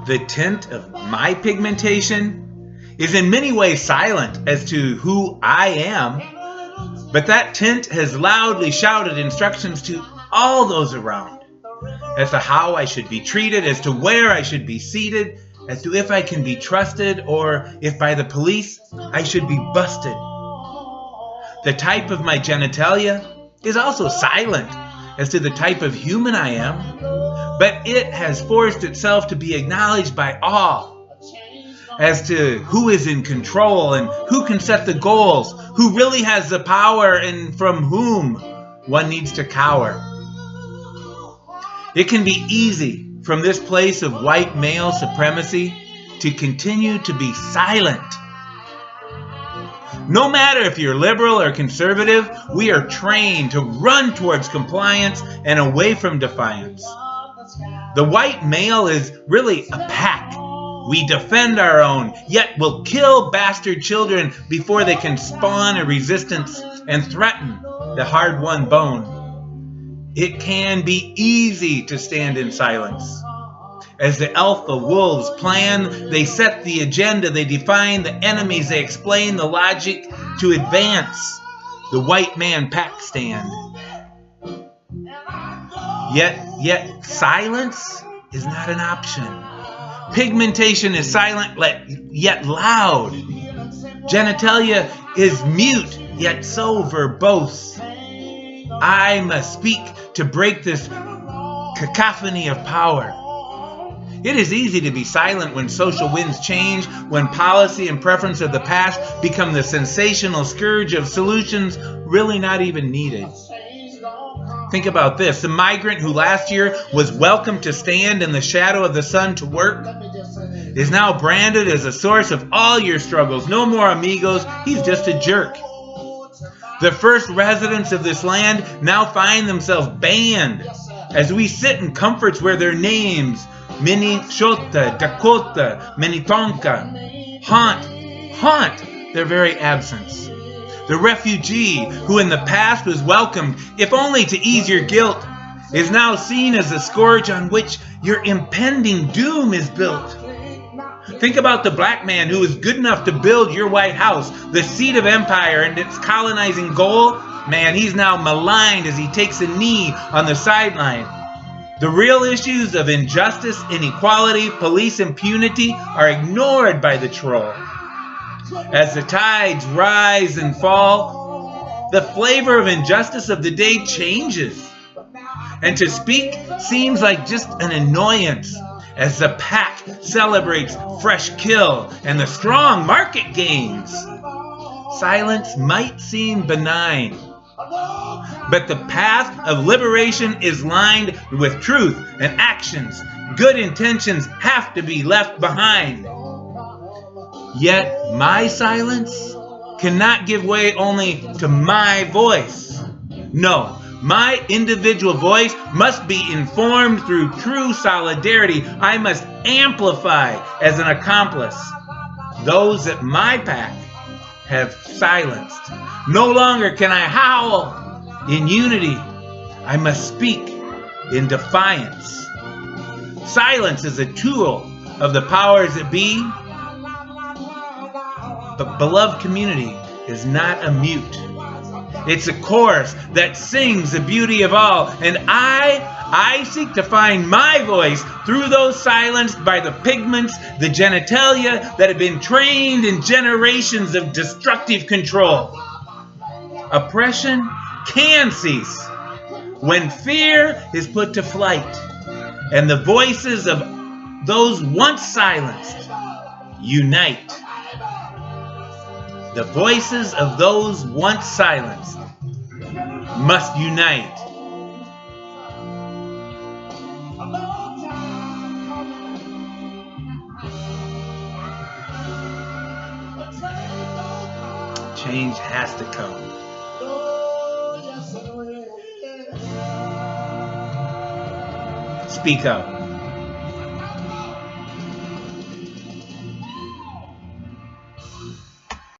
The tint of my pigmentation is in many ways silent as to who I am, but that tint has loudly shouted instructions to all those around as to how I should be treated, as to where I should be seated, as to if I can be trusted, or if by the police I should be busted. The type of my genitalia is also silent as to the type of human I am, but it has forced itself to be acknowledged by all as to who is in control and who can set the goals, who really has the power and from whom one needs to cower. It can be easy from this place of white male supremacy to continue to be silent. No matter if you're liberal or conservative, we are trained to run towards compliance and away from defiance. The white male is really a pack. We defend our own, yet will kill bastard children before they can spawn a resistance and threaten the hard-won bone. It can be easy to stand in silence. As the alpha wolves plan, they set the agenda, they define the enemies, they explain the logic to advance the white man pack stand. Yet silence is not an option. Pigmentation is silent yet loud. Genitalia is mute yet so verbose. I must speak to break this cacophony of power. It is easy to be silent when social winds change, when policy and preference of the past become the sensational scourge of solutions really not even needed. Think about this. The migrant who last year was welcome to stand in the shadow of the sun to work is now branded as a source of all your struggles. No more amigos. He's just a jerk. The first residents of this land now find themselves banned as we sit in comforts where their names, Minnesota, Dakota, Minnetonka, haunt their very absence. The refugee who in the past was welcomed, if only to ease your guilt, is now seen as the scourge on which your impending doom is built. Think about the black man who was good enough to build your White House, the seat of empire and its colonizing goal. Man, he's now maligned as he takes a knee on the sideline. The real issues of injustice, inequality, police impunity are ignored by the troll. As the tides rise and fall, the flavor of injustice of the day changes. And to speak seems like just an annoyance as the pack celebrates fresh kill and the strong market gains. Silence might seem benign, but the path of liberation is lined with truth and actions. Good intentions have to be left behind. Yet my silence cannot give way only to my voice. No, my individual voice must be informed through true solidarity. I must amplify as an accomplice those that my pack have silenced. No longer can I howl in unity. I must speak in defiance. Silence is a tool of the powers that be. But beloved community is not a mute. It's a chorus that sings the beauty of all. And I seek to find my voice through those silenced by the pigments, the genitalia that have been trained in generations of destructive control. Oppression can cease when fear is put to flight and the voices of those once silenced unite. The voices of those once silenced must unite. Change has to come. Speak up.